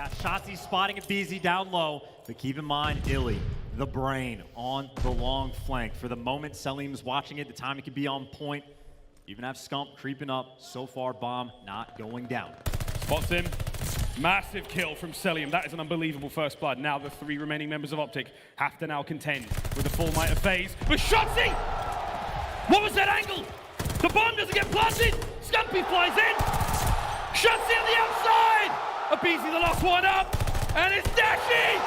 Got Shotzi spotting a BZ down low, but keep in mind, Illy, the brain, on the long flank. For the moment, Selim's watching it, the time it could be on point. Even have Scump creeping up. So far, Bomb not going down. Spots him. Massive kill from Selim. That is an unbelievable first blood. Now the three remaining members of OpTic have to now contend with the full might of FaZe. But Shotzi! What was that angle? The bomb doesn't get planted. Scumpy flies in. Shotzi on the outside. Abizi the last one up. And it's Dashi!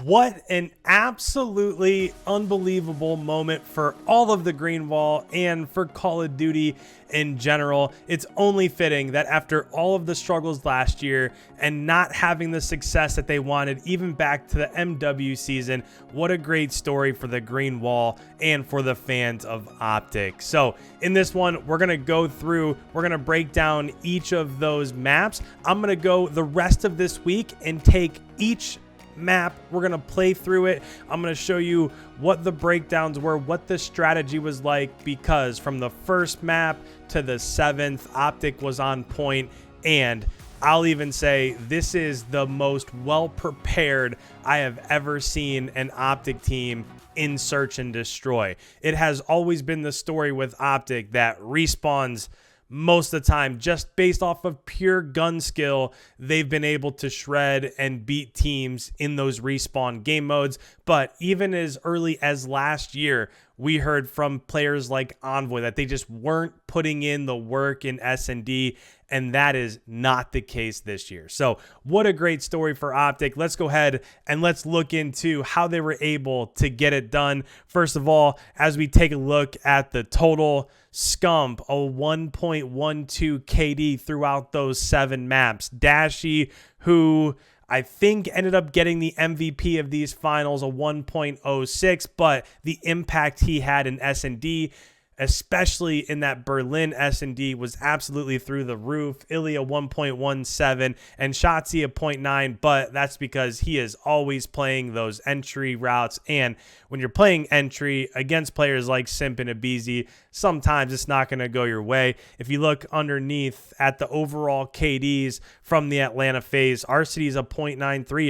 What an absolutely unbelievable moment for all of the Green Wall and for Call of Duty in general. It's only fitting that after all of the struggles last year and not having the success that they wanted, even back to the MW season, what a great story for the Green Wall and for the fans of OpTic. So in this one, we're going to go through, we're going to break down each of those maps. I'm going to go the rest of this week and take each map. We're gonna play through it. I'm gonna show you what the breakdowns were, what the strategy was like, because from the first map to the 7th, OpTic was on point, and I'll even say this is the most well prepared I have ever seen an OpTic team in Search and Destroy. It has always been the story with OpTic that respawns most of the time, just based off of pure gun skill, they've been able to shred and beat teams in those respawn game modes. But even as early as last year, we heard from players like Envoy that they just weren't putting in the work in S&D, and that is not the case this year. So what a great story for OpTic. Let's go ahead and let's look into how they were able to get it done. First of all, as we take a look at the total, Scump, a 1.12 KD throughout those 7 maps. Dashi, who I think ended up getting the MVP of these finals, a 1.06, but the impact he had in S&D, especially in that Berlin S&D, was absolutely through the roof. Ilya 1.17 and Shotzi a 0.9, but that's because he is always playing those entry routes. And when you're playing entry against players like Simp and Abizi, sometimes it's not going to go your way. If you look underneath at the overall KDs from the Atlanta FaZe, Arcity's a 0.93,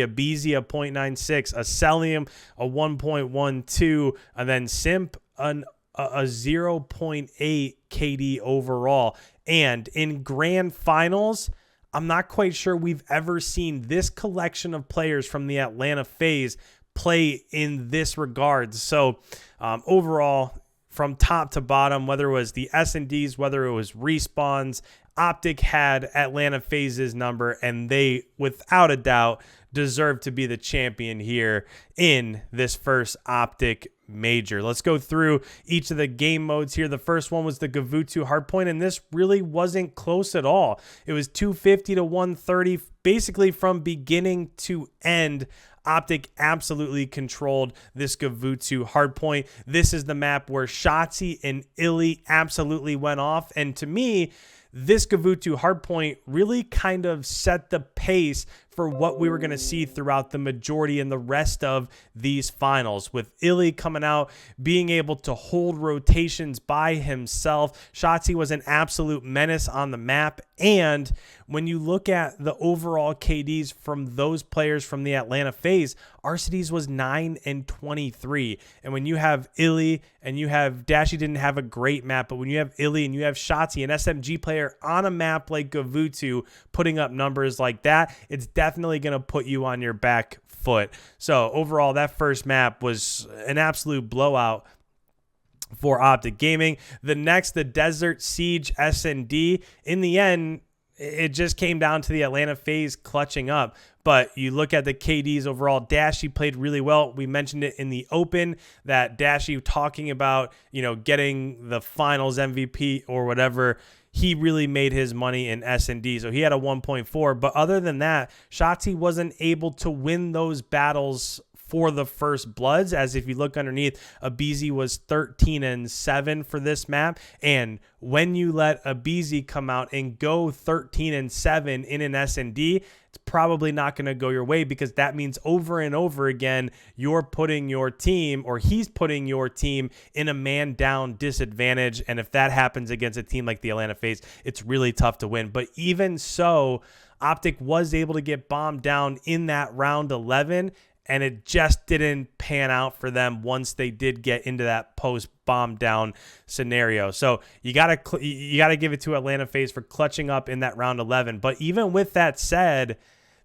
Abizi a 0.96, Acelium a 1.12, and then Simp a 0.8 KD overall. And in grand finals, I'm not quite sure we've ever seen this collection of players from the Atlanta FaZe play in this regard. So overall, from top to bottom, whether it was the S&Ds, whether it was respawns, OpTic had Atlanta FaZe's number, and they, without a doubt, deserve to be the champion here in this first OpTic major. Let's go through each of the game modes here. The first one was the Gavutu Hardpoint, and this really wasn't close at all. It was 250 to 130, basically from beginning to end. OpTic absolutely controlled this Gavutu Hardpoint. This is the map where Shotzi and Illy absolutely went off, and to me, this Gavutu Hardpoint really kind of set the pace for what we were going to see throughout the majority and the rest of these finals, with Illy coming out, being able to hold rotations by himself. Shotzi was an absolute menace on the map, and when you look at the overall KDs from those players from the Atlanta FaZe, Arcity's was 9 and 23. And when you have Illy and you have Dashi, didn't have a great map, but when you have Illy and you have Shotzi, an SMG player on a map like Gavutu, putting up numbers like that, it's definitely going to put you on your back foot. So overall, that first map was an absolute blowout for OpTic Gaming. The next, the Desert Siege S&D, in the end, it just came down to the Atlanta FaZe clutching up. But you look at the KDs overall, Dashi played really well. We mentioned it in the open that Dashi talking about, getting the finals MVP or whatever. He really made his money in S&D, so he had a 1.4. But other than that, Shotzi wasn't able to win those battles for the first bloods, as if you look underneath, aBeZy was 13-7 for this map. And when you let aBeZy come out and go 13-7 in an S&D, it's probably not going to go your way, because that means over and over again, you're putting your team, or he's putting your team, in a man down disadvantage. And if that happens against a team like the Atlanta FaZe, it's really tough to win. But even so, OpTic was able to get bombed down in that round 11, and it just didn't pan out for them once they did get into that post bomb down scenario. So you gotta give it to Atlanta FaZe for clutching up in that round 11. But even with that said,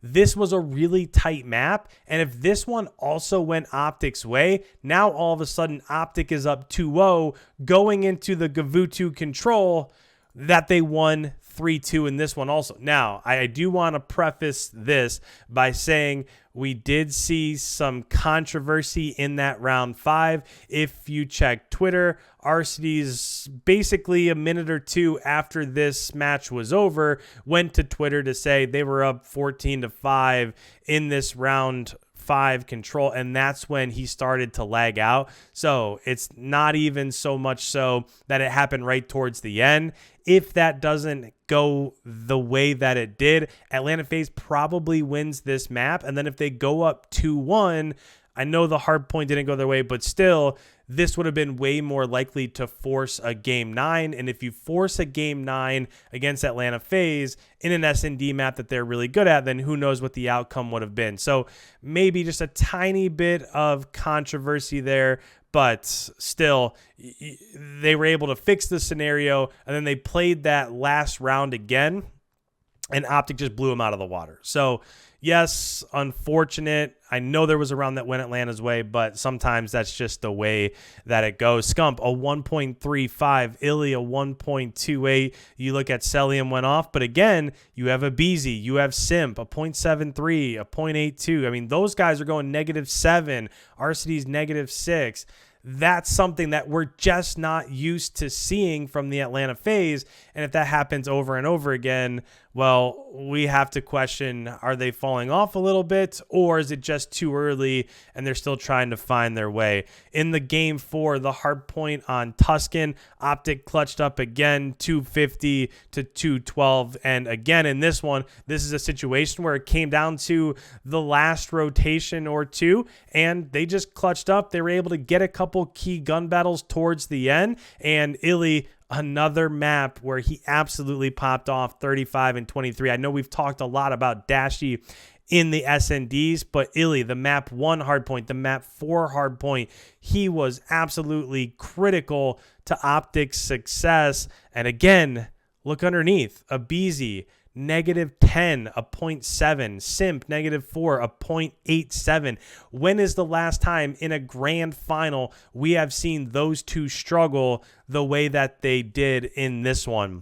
this was a really tight map, and if this one also went OpTic's way, now all of a sudden OpTic is up 2-0 going into the Gavutu control that they won 3-2 in this one also. Now, I do want to preface this by saying we did see some controversy in that round 5. If you check Twitter, Arcity's basically a minute or two after this match was over, went to Twitter to say they were up 14-5 in this round 5 control, and that's when he started to lag out. So it's not even so much so that it happened right towards the end. If that doesn't go the way that it did, Atlanta FaZe probably wins this map. And then if they go up 2-1, I know the Hardpoint didn't go their way, but still, this would have been way more likely to force a Game 9. And if you force a Game 9 against Atlanta FaZe in an S&D map that they're really good at, then who knows what the outcome would have been. So maybe just a tiny bit of controversy there, but still, they were able to fix the scenario, and then they played that last round again, and OpTic just blew them out of the water. So yes, unfortunate. I know there was a round that went Atlanta's way, but sometimes that's just the way that it goes. Scump, a 1.35. Illy, a 1.28. You look at Celium went off, but again, you have aBeZy, you have Simp, a 0.73, a 0.82. I mean, those guys are going -7. Arcity's -6. That's something that we're just not used to seeing from the Atlanta FaZe. And if that happens over and over again, well, we have to question, are they falling off a little bit, or is it just too early and they're still trying to find their way? In the game 4, the Hardpoint on Tuscan, OpTic clutched up again, 250 to 212. And again, in this one, this is a situation where it came down to the last rotation or two, and they just clutched up. They were able to get a couple key gun battles towards the end, and Illy, another map where he absolutely popped off, 35 and 23. I know we've talked a lot about Dashy in the SNDs, but Illy, the map 1 Hardpoint, the map 4 Hardpoint, he was absolutely critical to OpTic's success. And again, look underneath, aBeZy, -10, a 0.7. Simp, -4, a 0.87. When is the last time in a grand final we have seen those two struggle the way that they did in this one?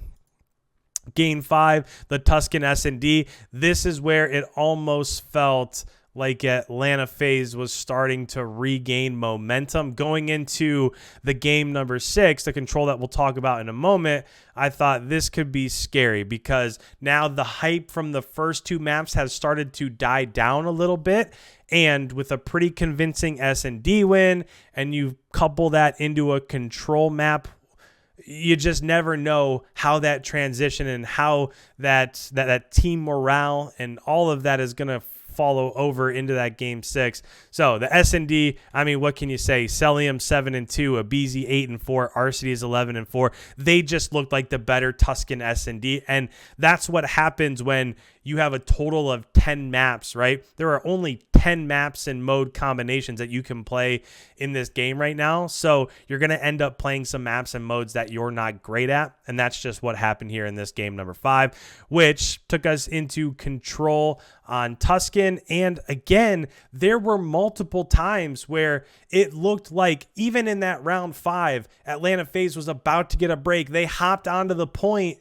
Game 5, the Tuscan S&D. This is where it almost felt like Atlanta FaZe was starting to regain momentum. Going into the game number 6, the control that we'll talk about in a moment, I thought this could be scary, because now the hype from the first 2 maps has started to die down a little bit. And with a pretty convincing S&D win, and you couple that into a control map, you just never know how that transition and how that team morale and all of that is going to follow over into that game 6. So the S&D, I mean, what can you say? Celium 7-2, aBeZy 8-4, Arcity is 11-4. They just looked like the better Tuscan S&D, and that's what happens when you have a total of 10 maps, right? There are only 10 maps and mode combinations that you can play in this game right now. So you're going to end up playing some maps and modes that you're not great at. And that's just what happened here in this game number 5, which took us into control on Tuscan. And again, there were multiple times where it looked like, even in that round 5, Atlanta FaZe was about to get a break. They hopped onto the point,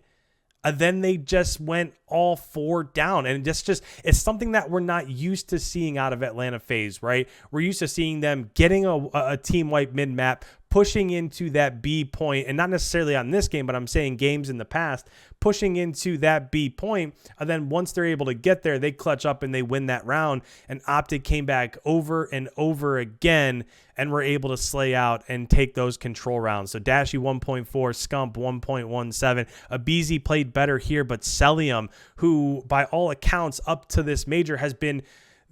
and then they just went all 4 down. And it's something that we're not used to seeing out of Atlanta FaZe, right? We're used to seeing them getting a team wipe mid-map, pushing into that B point, and not necessarily on this game, but I'm saying games in the past, pushing into that B point, and then once they're able to get there, they clutch up and they win that round. And OpTic came back over and over again and were able to slay out and take those control rounds. So Dashy 1.4, Scump 1.17. aBeZy played better here, but Celium, who by all accounts up to this major has been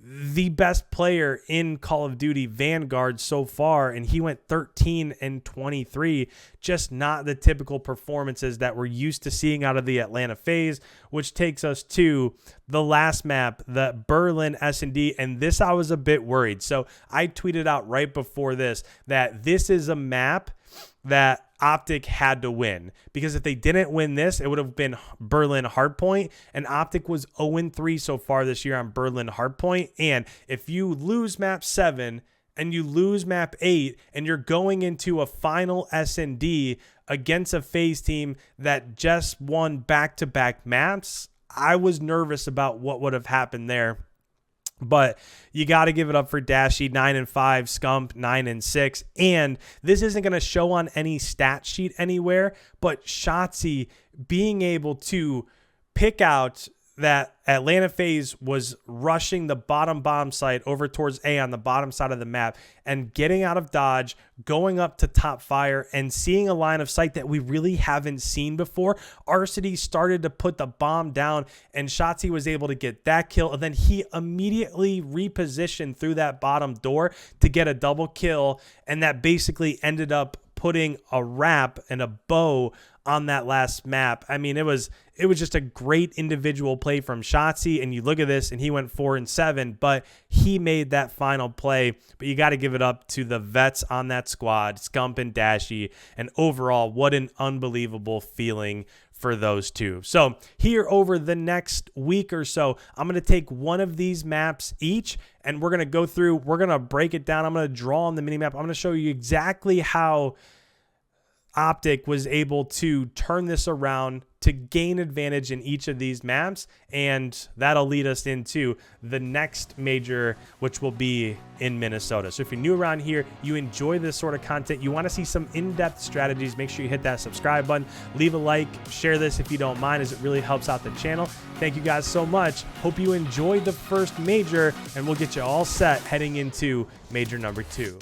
the best player in Call of Duty Vanguard so far, and he went 13 and 23. Just not the typical performances that we're used to seeing out of the Atlanta FaZe, which takes us to the last map, the Berlin S&D, and this I was a bit worried. So I tweeted out right before this that this is a map that OpTic had to win, because if they didn't win this, it would have been Berlin Hardpoint, and OpTic was 0-3 so far this year on Berlin Hardpoint. And if you lose map 7 and you lose map 8 and you're going into a final S&D against a FaZe team that just won back-to-back maps, I was nervous about what would have happened there. But you got to give it up for Dashy, 9 and 5, Scump 9 and 6, and this isn't going to show on any stat sheet anywhere, but Shotzzy being able to pick out that Atlanta FaZe was rushing the bottom bomb site over towards A on the bottom side of the map and getting out of dodge, going up to top fire and seeing a line of sight that we really haven't seen before. Arcity started to put the bomb down and Shotzzy was able to get that kill, and then he immediately repositioned through that bottom door to get a double kill, and that basically ended up putting a wrap and a bow on that last map. I mean, it was just a great individual play from Shotzzy, and you look at this and he went 4 and 7, but he made that final play. But you got to give it up to the vets on that squad, Scump and Dashy, and overall, what an unbelievable feeling for those two. So here over the next week or so, I'm going to take one of these maps each, and we're going to go through, we're going to break it down. I'm going to draw on the mini map. I'm going to show you exactly how OpTic was able to turn this around to gain advantage in each of these maps, and that'll lead us into the next major, which will be in Minnesota. So if you're new around here, you enjoy this sort of content, you want to see some in-depth strategies, make sure you hit that subscribe button, leave a like, share this if you don't mind, as it really helps out the channel. Thank you guys so much. Hope you enjoyed the first major, and we'll get you all set heading into major number 2.